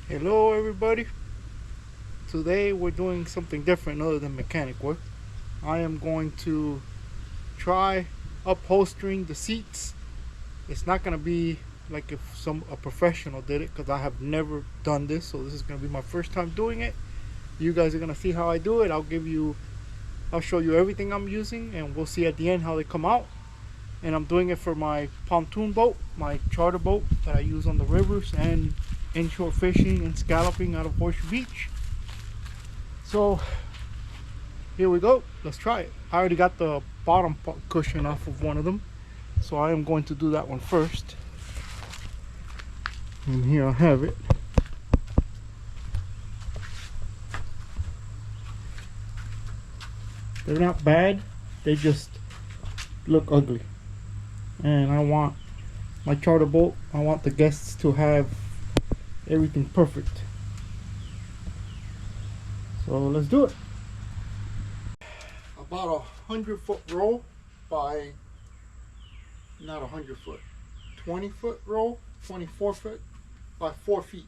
Hello everybody. Today we're doing something different other than mechanic work. I am going to try upholstering the seats. It's not going to be like if a professional did it, because I have never done this, so this is going to be my first time doing it. You guys are going to see how I do it. I'll show you everything I'm using, and we'll see at the end how they come out. And I'm doing it for my pontoon boat, my charter boat that I use on the rivers and inshore fishing and scalloping out of Horseshoe Beach. So here we go. Let's try it. I already got the bottom cushion off of one of them, so I am going to do that one first. And here I have it. They're not bad, they just look ugly. And I want my charter boat, I want the guests to have everything perfect. So let's do it. About 100-foot roll by, not 100-foot, 20-foot roll, 24 foot by 4 feet.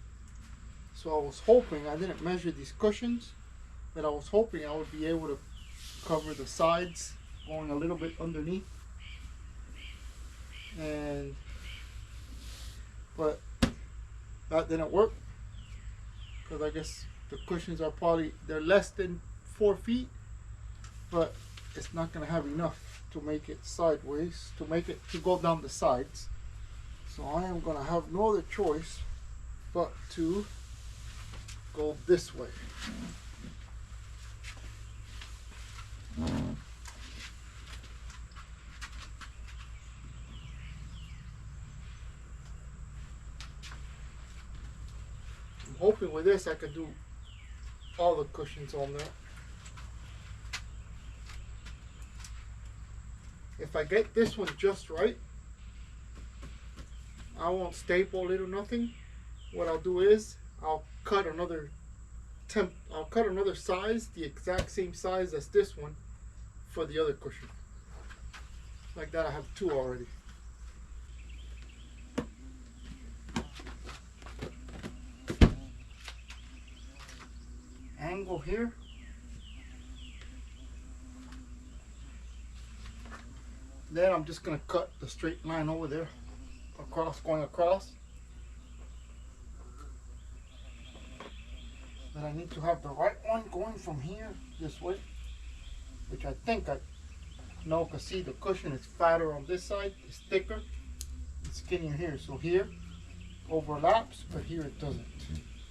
So I was hoping, I didn't measure these cushions, but I was hoping I would be able to cover the sides going a little bit underneath. But that didn't work, because I guess the cushions are they're less than 4 feet, but it's not going to have enough to make it sideways, to go down the sides. So I am going to have no other choice but to go this way. I'm hoping with this I could do all the cushions on there. If I get this one just right, I won't staple it or nothing. What I'll do is I'll cut another size, the exact same size as this one, for the other cushion. Like that, I have 2 already. Angle here. Then I'm just going to cut the straight line over there, going across. Then I need to have the right one going from here this way, which I think I know, because see, the cushion is fatter on this side, it's thicker, it's skinnier here. So here overlaps, but here it doesn't.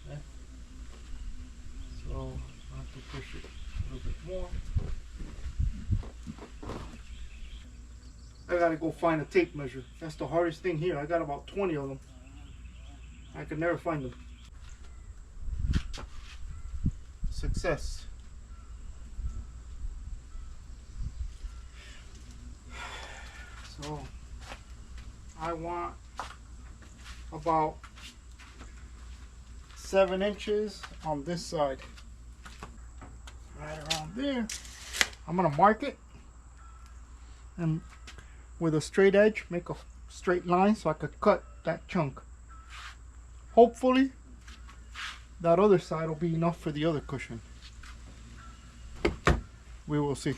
Okay? So I have to push it a little bit more. I gotta go find a tape measure. That's the hardest thing here. I got about 20 of them. I could never find them. Success. So I want about 7 inches on this side. Right around there. I'm gonna mark it, and with a straight edge, make a straight line so I could cut that chunk. Hopefully that other side will be enough for the other cushion. We will see.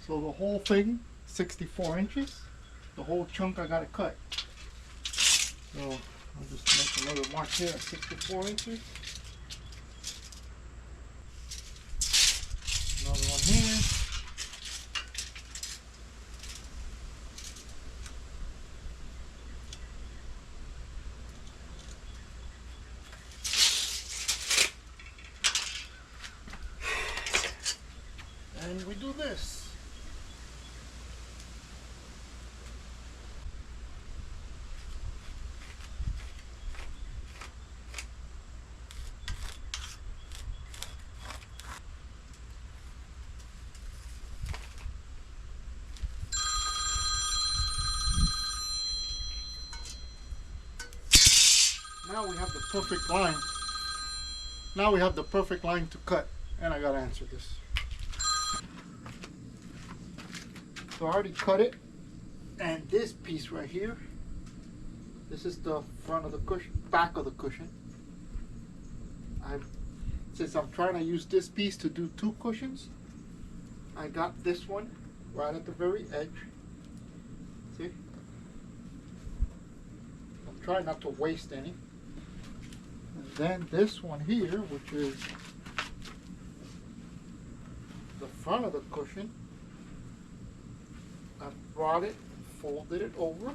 So the whole thing, 64 inches, the whole chunk I gotta cut. So I'll just make another mark here at 64 inches. Another one here. And we do this. Now we have the perfect line. Now we have the perfect line to cut. And I gotta answer this. So I already cut it. And this piece right here, this is the front of the cushion, back of the cushion. Since I'm trying to use this piece to do 2 cushions, I got this one right at the very edge. See? I'm trying not to waste any. And then this one here, which is the front of the cushion, I brought it, folded it over.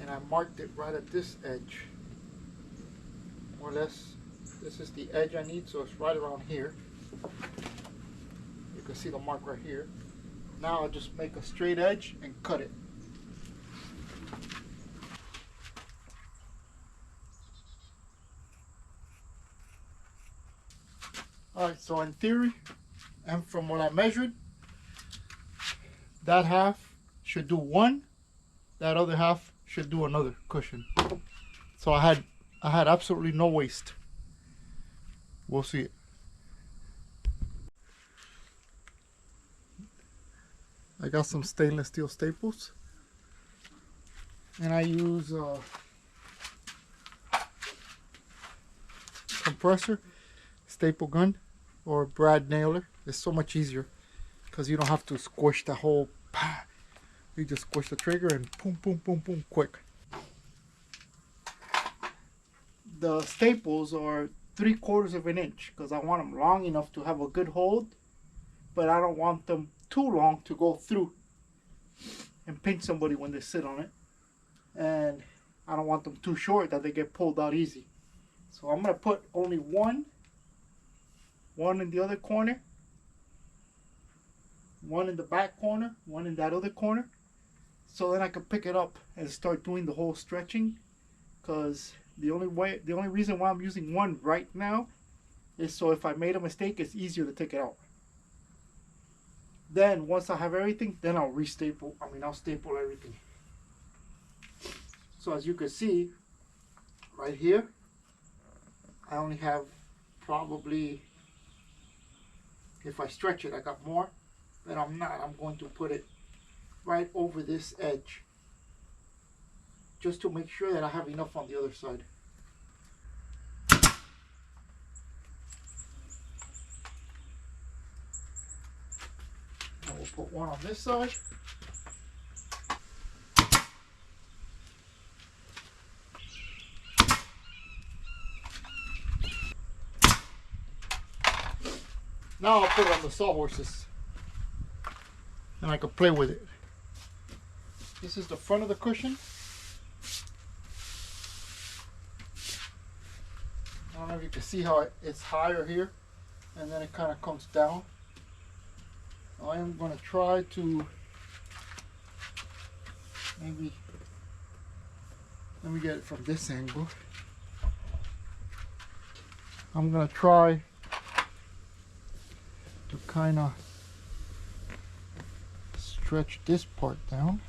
And I marked it right at this edge. More or less, this is the edge I need, so it's right around here. You can see the mark right here. Now I'll just make a straight edge and cut it. Alright, so in theory, and from what I measured, that half should do 1, that other half should do another cushion. So I had absolutely no waste. We'll see it. I got some stainless steel staples, and I use a compressor, staple gun, or brad nailer. It's so much easier because you don't have to squish the whole. You just squish the trigger and boom, boom, boom, boom, quick. The staples are 3/4 of an inch because I want them long enough to have a good hold, but I don't want them too long to go through and pinch somebody when they sit on it, and I don't want them too short that they get pulled out easy. So I'm gonna put only one in the other corner, one in the back corner, one in that other corner, so then I can pick it up and start doing the whole stretching. Because the only reason why I'm using one right now is so if I made a mistake, it's easier to take it out. Then once I have everything, then I'll I'll staple everything. So as you can see, right here, I only have probably, if I stretch it, I got more, but I'm going to put it right over this edge, just to make sure that I have enough on the other side. I will put one on this side. Now I'll put it on the sawhorses, and I can play with it. This is the front of the cushion. I don't know if you can see how it's higher here, and then it kind of comes down. I am going to try to maybe, let me get it from this angle. I'm going to try to kind of stretch this part down.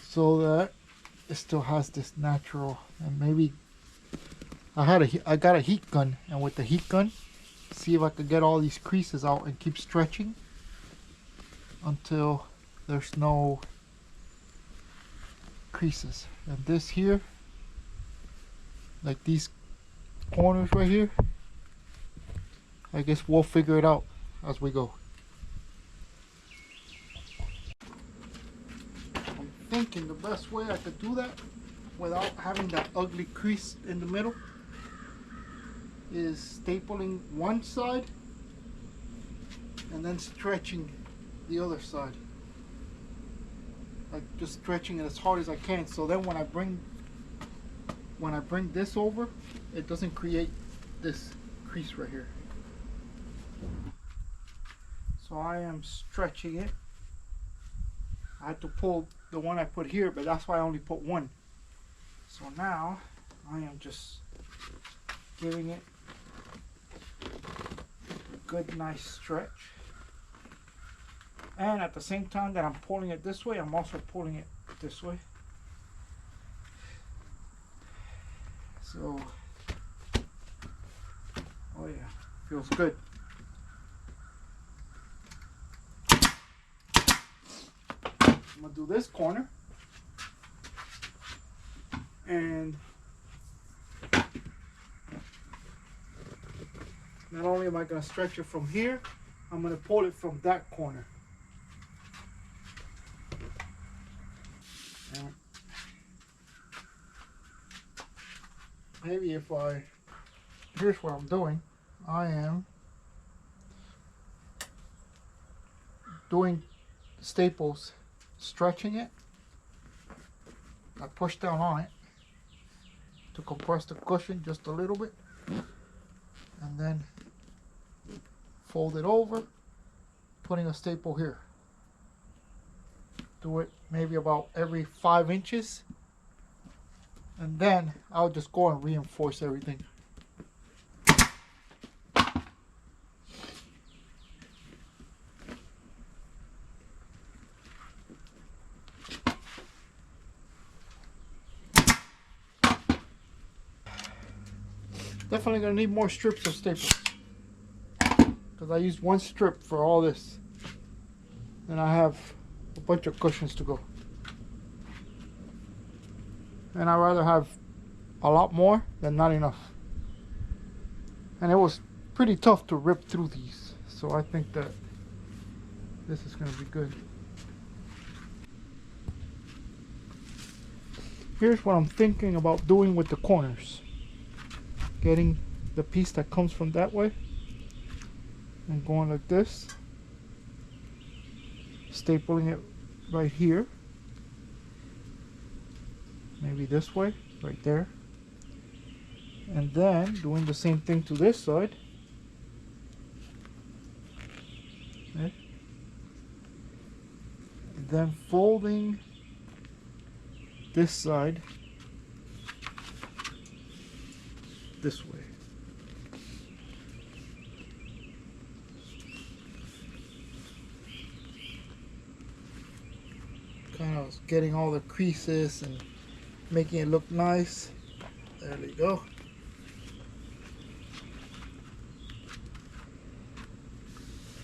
So that it still has this natural, and maybe I got a heat gun, and with the heat gun, see if I could get all these creases out and keep stretching until there's no creases. And this here, like these corners right here, I guess we'll figure it out as we go. I'm thinking the best way I could do that without having that ugly crease in the middle is stapling one side and then stretching the other side. Like just stretching it as hard as I can, so then when I bring this over, it doesn't create this crease right here. So I am stretching it. I had to pull the one I put here, but that's why I only put one. So now I am just giving it a good nice stretch. And at the same time that I'm pulling it this way, I'm also pulling it this way. So, oh yeah, feels good. I'm gonna do this corner. And not only am I gonna stretch it from here, I'm gonna pull it from that corner. And maybe if I, here's what I'm doing. I am doing staples, stretching it. I push down on it to compress the cushion just a little bit, and then fold it over, putting a staple here. Do it maybe about every 5 inches, and then I'll just go and reinforce everything. Definitely gonna need more strips of staples, because I used 1 strip for all this, and I have a bunch of cushions to go. And I'd rather have a lot more than not enough. And it was pretty tough to rip through these, so I think that this is gonna be good. Here's what I'm thinking about doing with the corners. Getting the piece that comes from that way and going like this, stapling it right here, maybe this way, right there, and then doing the same thing to this side. Okay. And then folding this side this way. Kind of getting all the creases and making it look nice. There we go.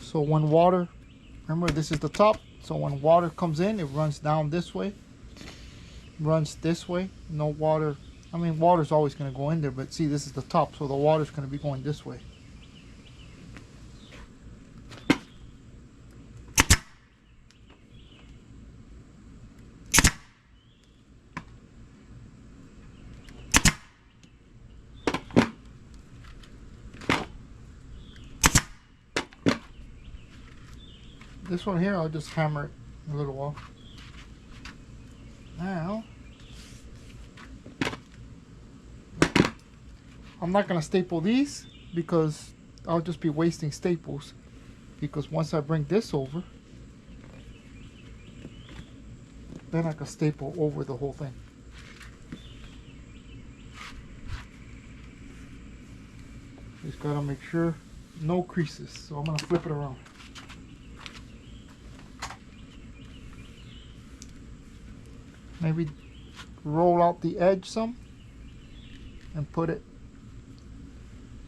So when water, remember this is the top, so when water comes in, it runs down this way, runs this way. No water, I mean water's always going to go in there, but see, this is the top, so the water's going to be going this way. This one here, I'll just hammer it a little while. Now, I'm not going to staple these because I'll just be wasting staples, because once I bring this over, then I can staple over the whole thing. Just got to make sure no creases, so I'm going to flip it around. Maybe roll out the edge some and put it,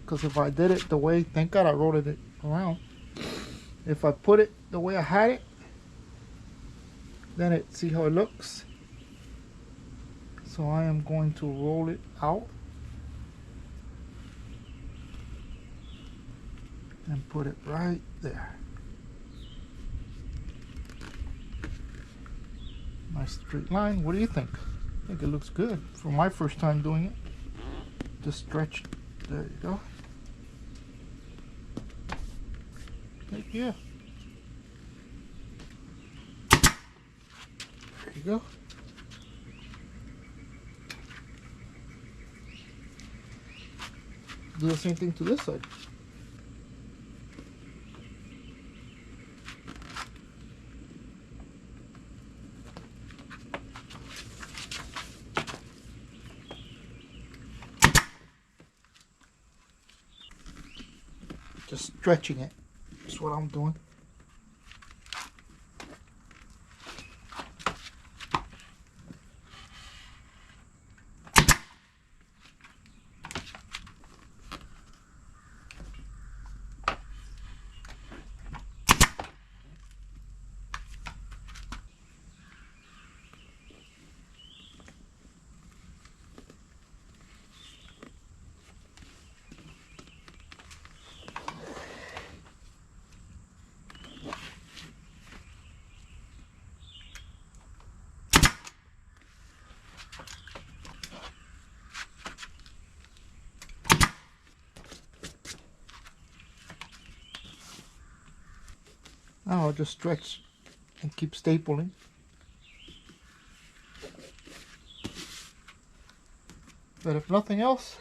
because if I did it the way, thank God I rolled it around. If I put it the way I had it, then it, see how it looks? So I am going to roll it out and put it right there. Nice straight line. What do you think? I think it looks good for my first time doing it. Just stretch. There you go. Heck yeah. There you go. Do the same thing to this side. Just stretching it. That's what I'm doing. Now I'll just stretch and keep stapling. But if nothing else,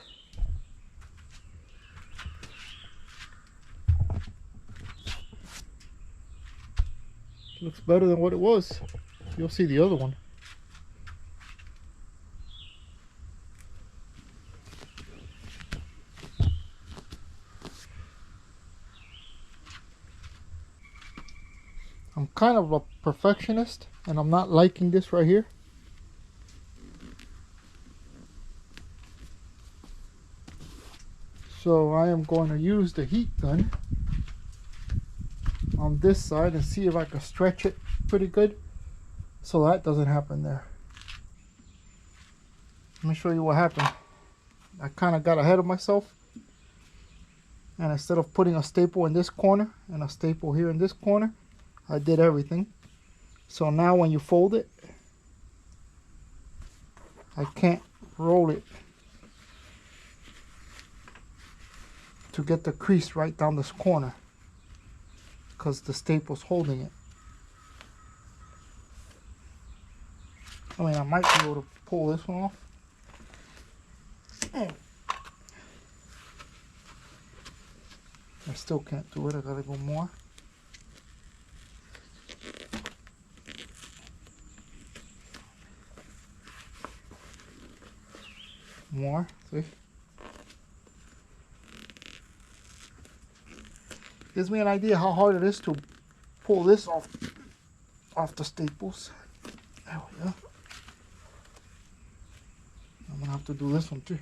it looks better than what it was. You'll see the other one. I'm kind of a perfectionist and I'm not liking this right here. So I am going to use the heat gun on this side and see if I can stretch it pretty good so that doesn't happen there. Let me show you what happened. I kind of got ahead of myself, and instead of putting a staple in this corner and a staple here in this corner, I did everything. So now when you fold it, I can't roll it to get the crease right down this corner because the staple's holding it. I mean, I might be able to pull this one off. I still can't do it. I gotta go more. More, see? Gives me an idea how hard it is to pull this off the staples. There we go. I'm gonna have to do this one too.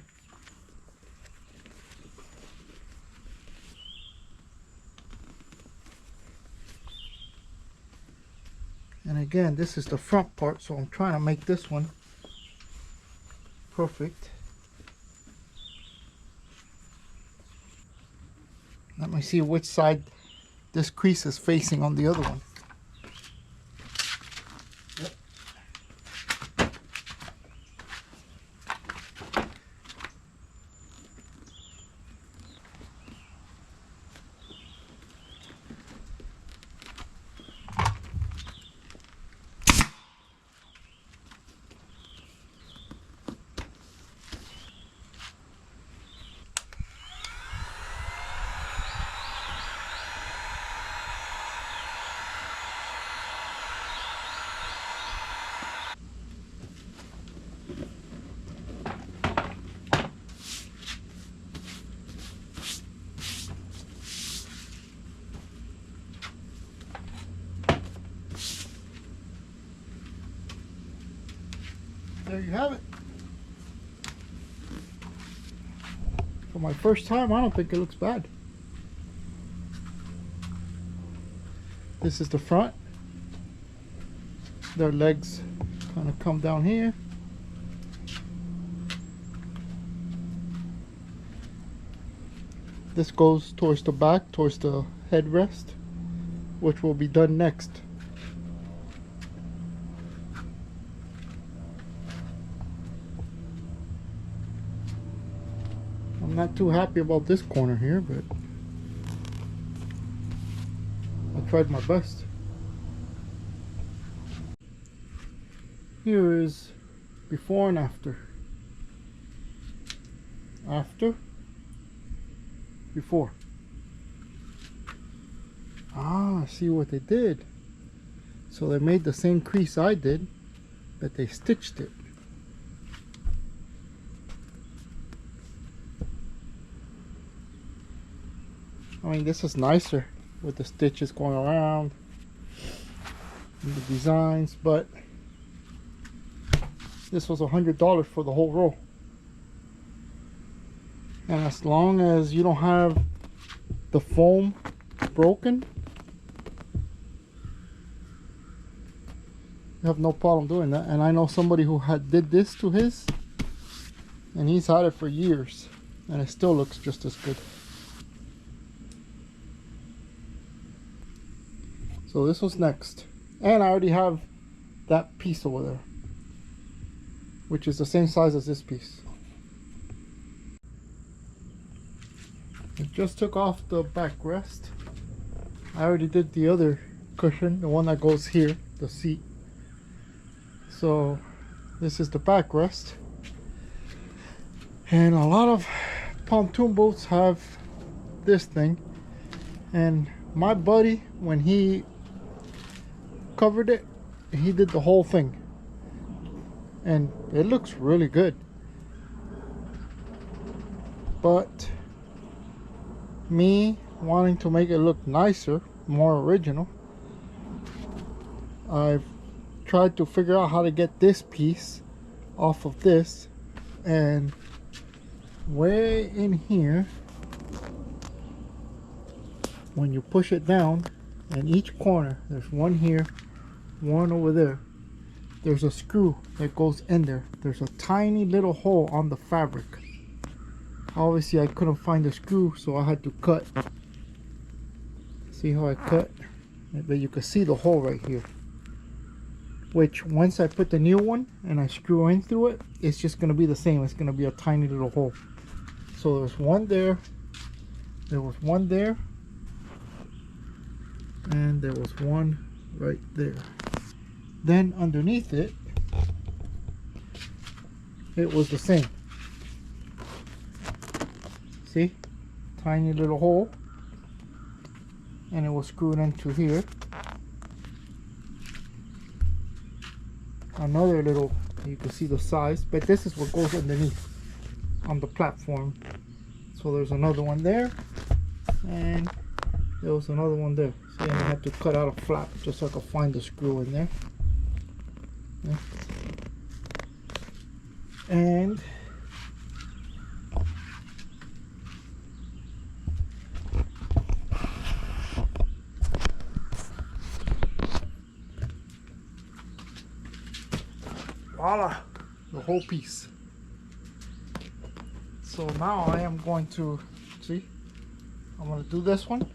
And again, this is the front part, so I'm trying to make this one perfect. Let me see which side this crease is facing on the other one. Yep. There you have it. For my first time, I don't think it looks bad. This is the front. Their legs kind of come down here. This goes towards the back, towards the headrest, which will be done next. I'm not too happy about this corner here, but I tried my best. Here is before and after. After, before. Ah, I see what they did. So they made the same crease I did, but they stitched it. I mean, this is nicer with the stitches going around and the designs, but this was $100 for the whole roll. And as long as you don't have the foam broken, you have no problem doing that. And I know somebody who did this to his, and he's had it for years, and it still looks just as good. So this was next, and I already have that piece over there, which is the same size as this piece. I just took off the backrest. I already did the other cushion, the one that goes here, the seat. So this is the backrest, and a lot of pontoon boats have this thing. And my buddy, when he covered it, he did the whole thing, and it looks really good. But me wanting to make it look nicer, more original, I've tried to figure out how to get this piece off of this, and way in here, when you push it down, in each corner, there's one here, one over there, there's a screw that goes in there. There's a tiny little hole on the fabric. Obviously I couldn't find the screw, so I had to cut. See how I cut? But you can see the hole right here, which once I put the new one and I screw in through it, it's just going to be the same. It's going to be a tiny little hole. So there's one there, there was one there, and there was one right there. Then underneath it, it was the same. See? Tiny little hole, and it was screwed into here. Another little, you can see the size, but this is what goes underneath on the platform. So there's another one there, and there was another one there. See, I had to cut out a flap just so I could find the screw in there. Yeah. And voila, the whole piece. So now I am going to, see, I'm going to do this one.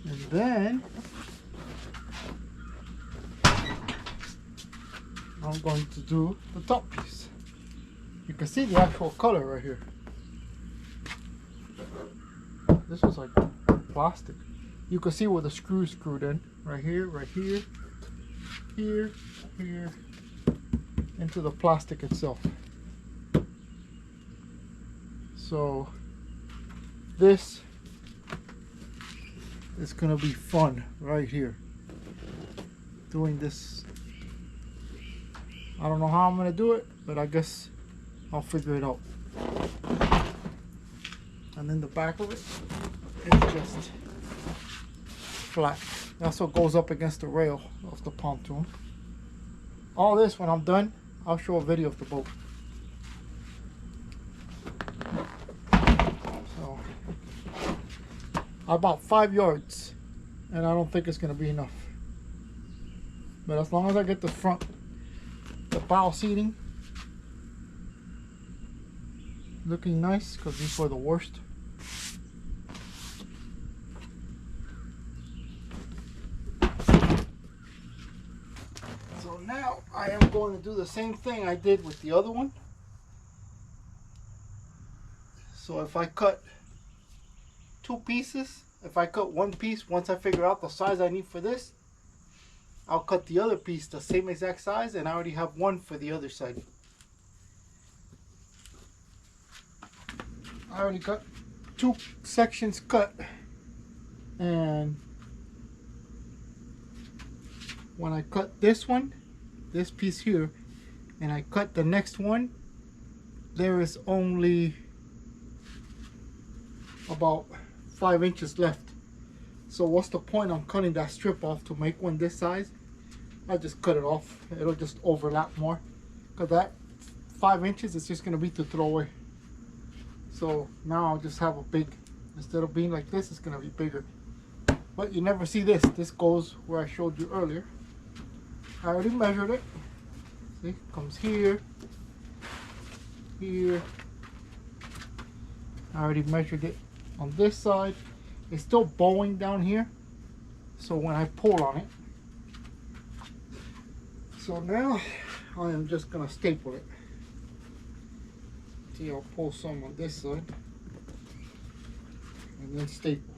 And then I'm going to do the top piece. You can see the actual color right here. This is like plastic. You can see where the screws screwed in. Right here, here, into the plastic itself. So this is gonna be fun right here. Doing this. I don't know how I'm gonna do it, but I guess I'll figure it out. And then the back of it is just flat. That's what goes up against the rail of the pontoon. All this, when I'm done, I'll show a video of the boat. So about 5 yards, and I don't think it's gonna be enough. But as long as I get the front, the bow seating looking nice, because these were the worst. So now I am going to do the same thing I did with the other one. So if I cut two pieces, if I cut one piece, once I figure out the size I need for this, I'll cut the other piece the same exact size, and I already have one for the other side. I already got two sections cut, and when I cut this one, this piece here, and I cut the next one, there is only about 5 inches left. So what's the point on cutting that strip off to make one this size? I just cut it off. It'll just overlap more, because that 5 inches is just going to be to throw away. So now I'll just have a big, instead of being like this, it's going to be bigger. But you never see this. This goes where I showed you earlier. I already measured it. See, it comes here, here. I already measured it on this side. It's still bowing down here, so when I pull on it. So now I am just gonna staple it. See, I'll pull some on this side, and then staple.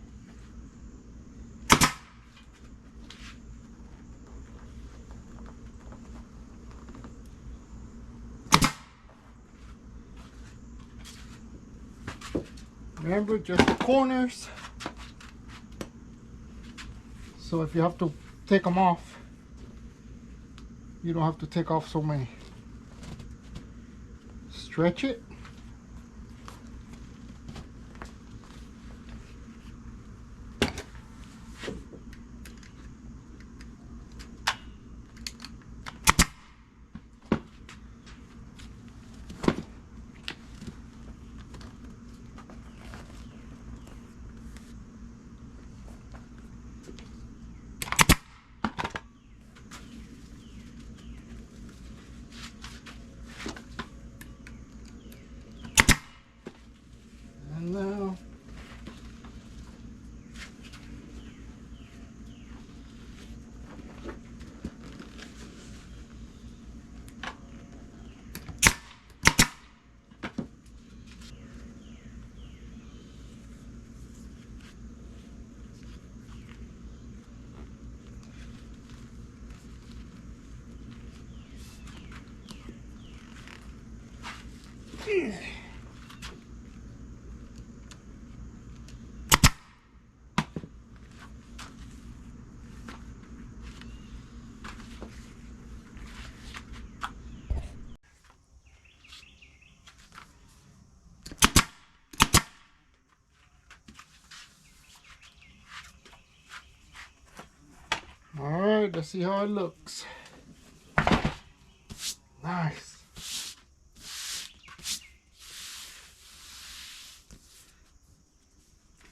Remember, just the corners. So if you have to take them off, you don't have to take off so many. Stretch it. And now alright, let's see how it looks. Nice.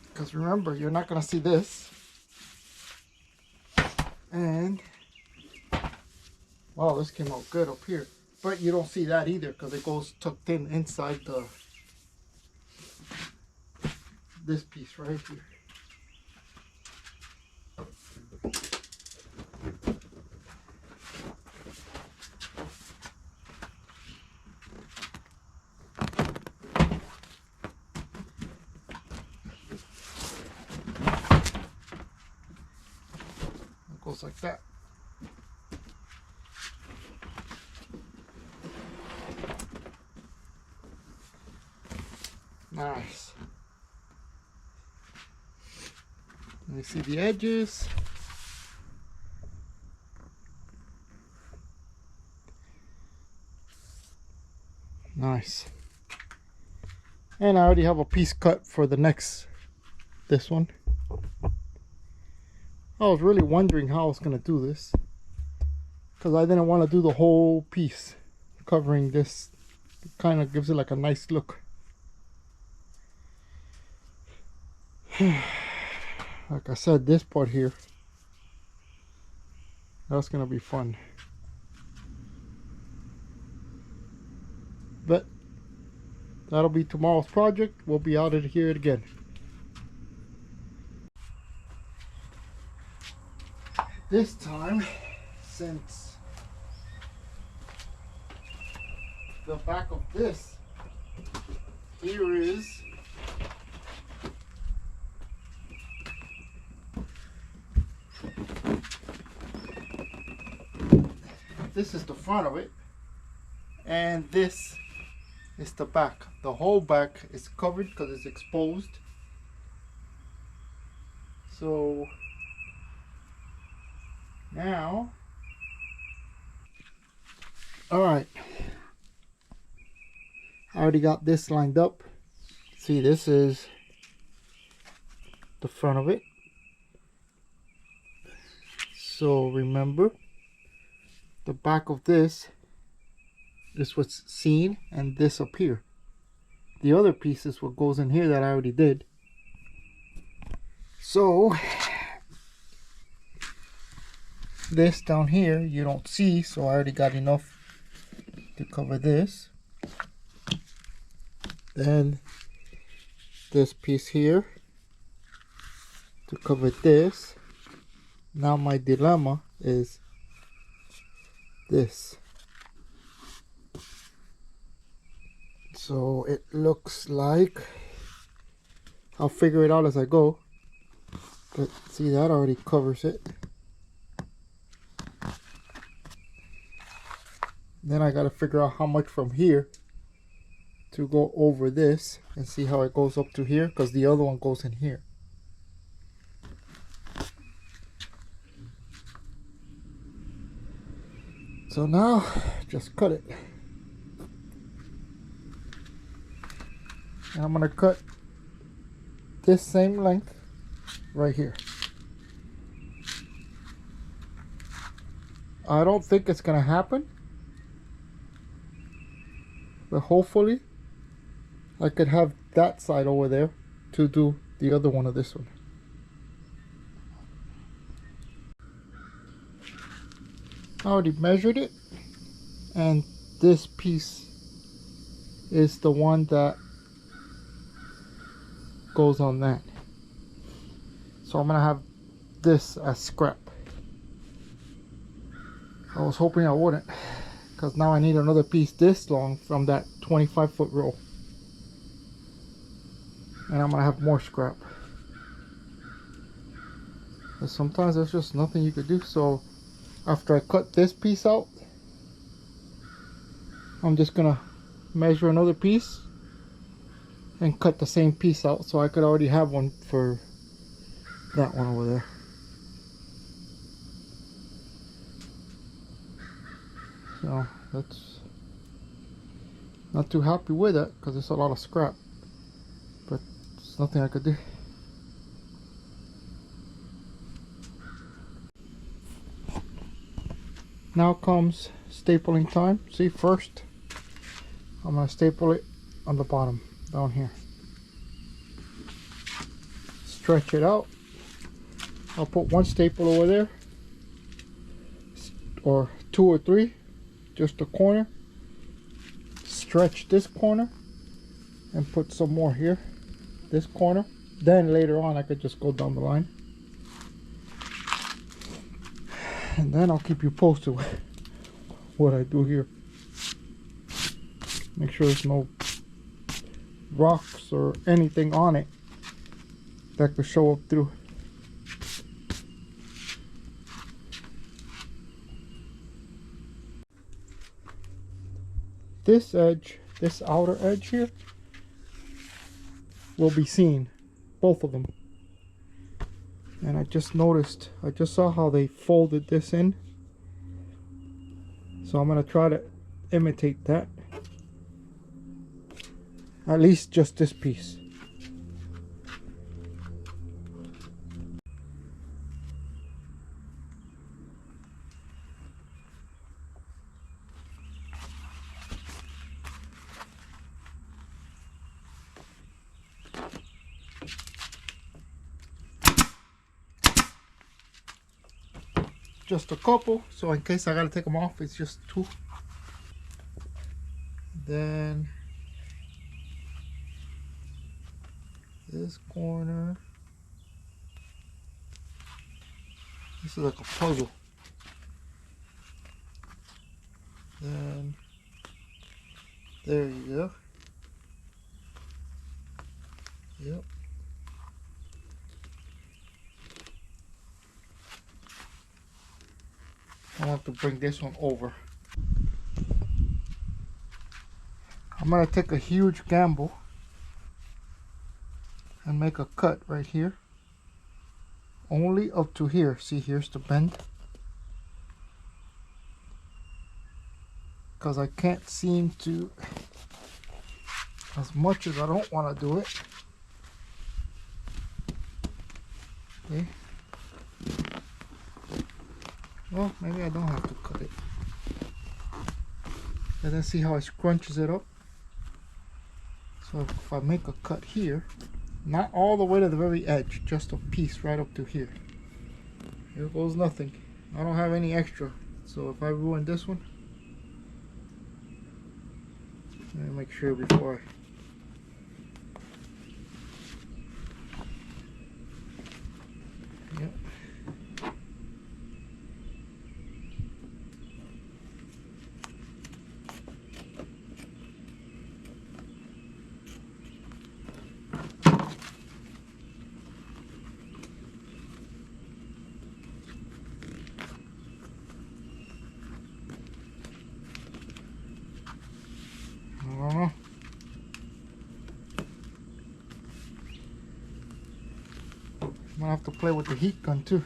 Because remember, you're not going to see this. And, wow, this came out good up here. But you don't see that either because it goes tucked in inside this piece right here. It goes like that. Nice. Let me see the edges. Nice. And I already have a piece cut for the this one. I was really wondering how I was going to do this, because I didn't want to do the whole piece covering this. It kind of gives it like a nice look. Like I said, this part here, that's going to be fun. But that'll be tomorrow's project. We'll be out of here again. This time, since the back of this here is this is the front of it, and this is the back. The whole back is covered because it's exposed. So now, all right, I already got this lined up. See, this is the front of it. So remember, the back of this is what's seen, and this up here. The other piece is what goes in here that I already did. So this down here you don't see, so I already got enough to cover this. Then this piece here to cover this. Now my dilemma is this. So it looks like I'll figure it out as I go. But see, that already covers it. Then I gotta figure out how much from here to go over this and see how it goes up to here, because the other one goes in here. So now just cut it. And I'm gonna cut this same length right here. I don't think it's gonna happen, but hopefully I could have that side over there to do the other one of this one. I already measured it, and this piece is the one that goes on that. So I'm gonna have this as scrap. I was hoping I wouldn't, because now I need another piece this long from that 25-foot roll, and I'm gonna have more scrap. But sometimes there's just nothing you could do. So after I cut this piece out, I'm just gonna measure another piece and cut the same piece out, so I could already have one for that one over there. So that's not too happy with it because it's a lot of scrap, but there's nothing I could do. Now comes stapling time. See, first I'm gonna staple it on the bottom down here. Stretch it out. I'll put one staple over there, or two or three, just a corner. Stretch this corner and put some more here, this corner. Then later on I could just go down the line, and then I'll keep you posted with what I do here. Make sure there's no rocks or anything on it that could show up through. This edge, this outer edge here, will be seen, both of them. And I just noticed, I just saw how they folded this in. So I'm gonna try to imitate that. At least just this piece. Just a couple, so in case I gotta take them off, it's just two. Then this corner, this is like a puzzle. Then there you go. Yep. I want to bring this one over. I'm gonna take a huge gamble and make a cut right here, only up to here. See, here's the bend, because I can't seem to, as much as I don't want to do it. Okay. Well, maybe I don't have to cut it. And then see how it scrunches it up. So if I make a cut here, not all the way to the very edge, just a piece right up to here. Here goes nothing. I don't have any extra. So if I ruin this one, let me make sure before I... Yep. gonna have to play with the heat gun too.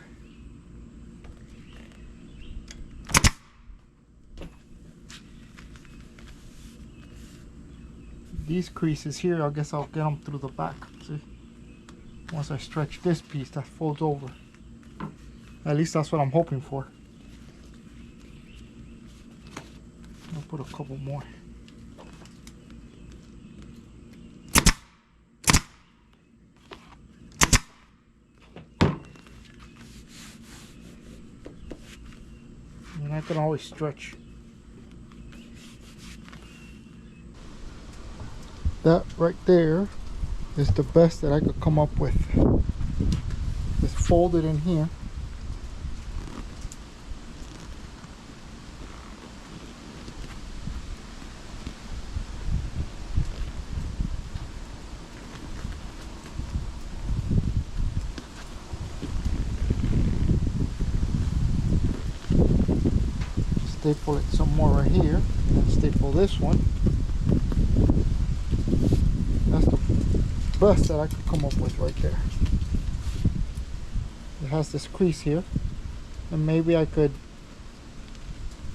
These creases here, I guess I'll get them through the back. See, once I stretch this piece, that folds over. At least that's what I'm hoping for. I'll put a couple more. And I can always stretch. That right there is the best that I could come up with. Just fold it in here. Staple it some more right here, and staple this one. That's the best that I could come up with right there. It has this crease here, and maybe I could,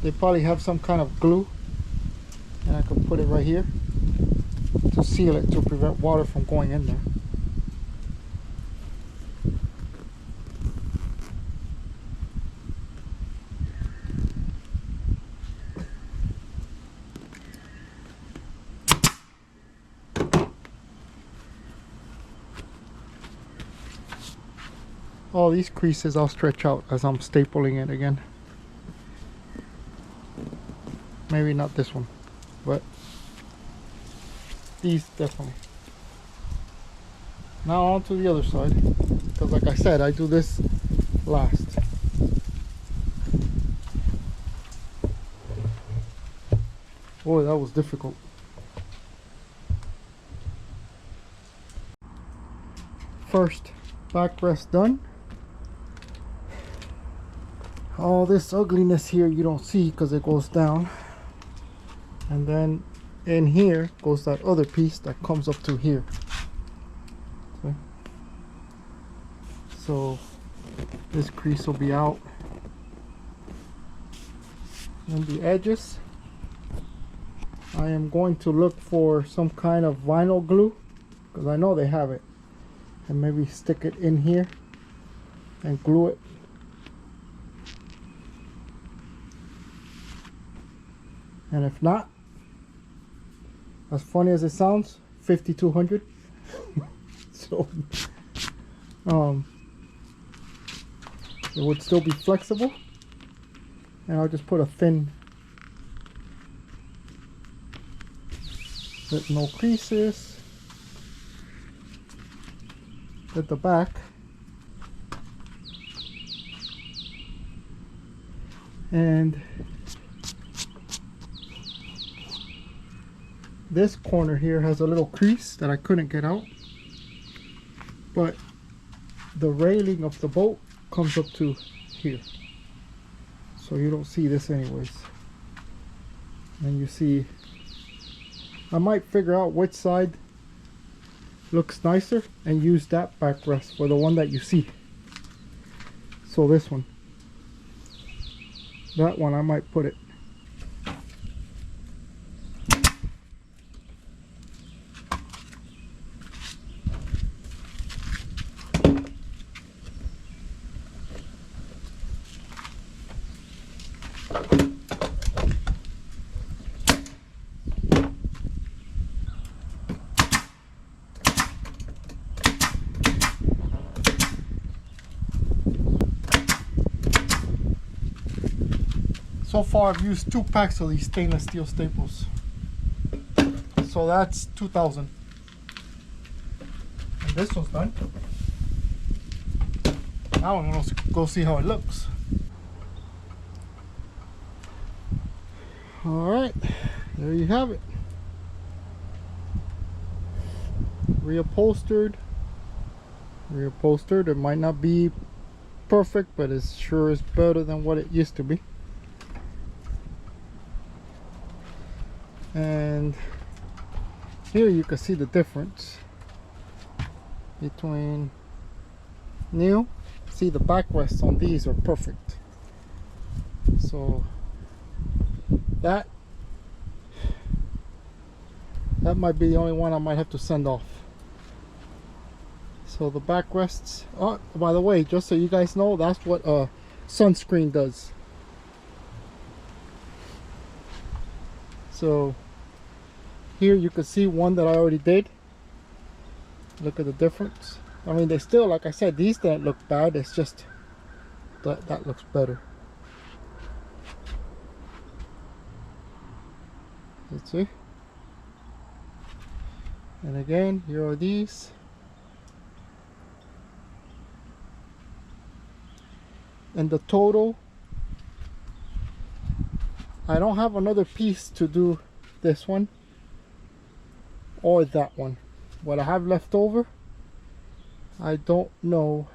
they probably have some kind of glue, and I could put it right here to seal it, to prevent water from going in there. All these creases I'll stretch out as I'm stapling it again. Maybe not this one, but these definitely. Now on to the other side, because like I said, I do this last. Boy, that was difficult. First backrest done. All this ugliness here you don't see because it goes down, and then in here goes that other piece that comes up to here. Okay. So this crease will be out, and the edges I am going to look for some kind of vinyl glue, because I know they have it, and maybe stick it in here and glue it. And if not, as funny as it sounds, 5200. So it would still be flexible, and I'll just put a thin, with no creases at the back, and this corner here has a little crease that I couldn't get out, but the railing of the boat comes up to here, so you don't see this anyways. And you see, I might figure out which side looks nicer and use that backrest for the one that you see. So this one, that one I might put it. So far I've used 2 packs of these stainless steel staples, so that's 2,000. And this one's done. Now I'm gonna go see how it looks. Alright, there you have it. Reupholstered. It might not be perfect, but it sure is better than what it used to be. And here you can see the difference between new. See, the backrests on these are perfect. So that might be the only one I might have to send off. So the backrests, oh, by the way, just so you guys know, that's what sunscreen does. So here you can see one that I already did. Look at the difference. I mean, they still, like I said, these didn't look bad. It's just that looks better. Let's see. And again, here are these. And the total, I don't have another piece to do this one or that one. What I have left over, I don't know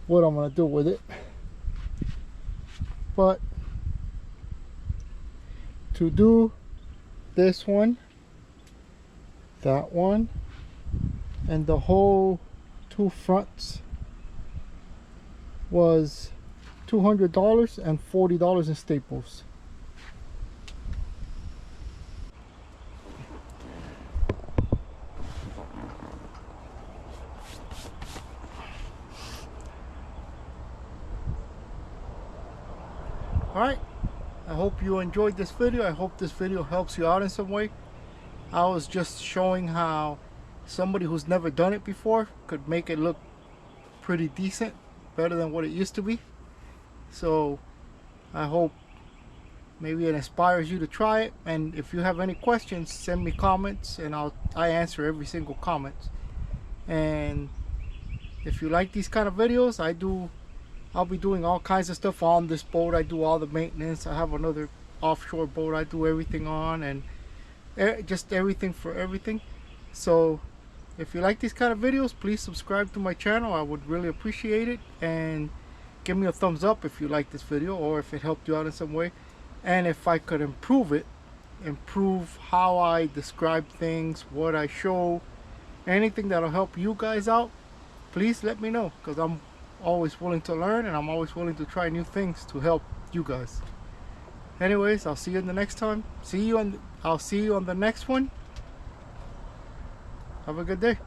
what I'm gonna do with it, but to do this one, that one, and the whole two fronts was $200 and $40 in staples. Alright, I hope you enjoyed this video. I hope this video helps you out in some way. I was just showing how somebody who's never done it before could make it look pretty decent, better than what it used to be. So I hope maybe it inspires you to try it. And if you have any questions, send me comments and I answer every single comment. And if you like these kind of videos, I'll be doing all kinds of stuff on this boat. I do all the maintenance. I have another offshore boat I do everything on, and just everything for everything. So if you like these kind of videos, please subscribe to my channel. I would really appreciate it. And give me a thumbs up if you like this video or if it helped you out in some way. And if I could improve how I describe things, what I show, anything that'll help you guys out, please let me know, because I'm always willing to learn and I'm always willing to try new things to help you guys. Anyways, I'll see you in the next time. I'll see you on the next one. Have a good day.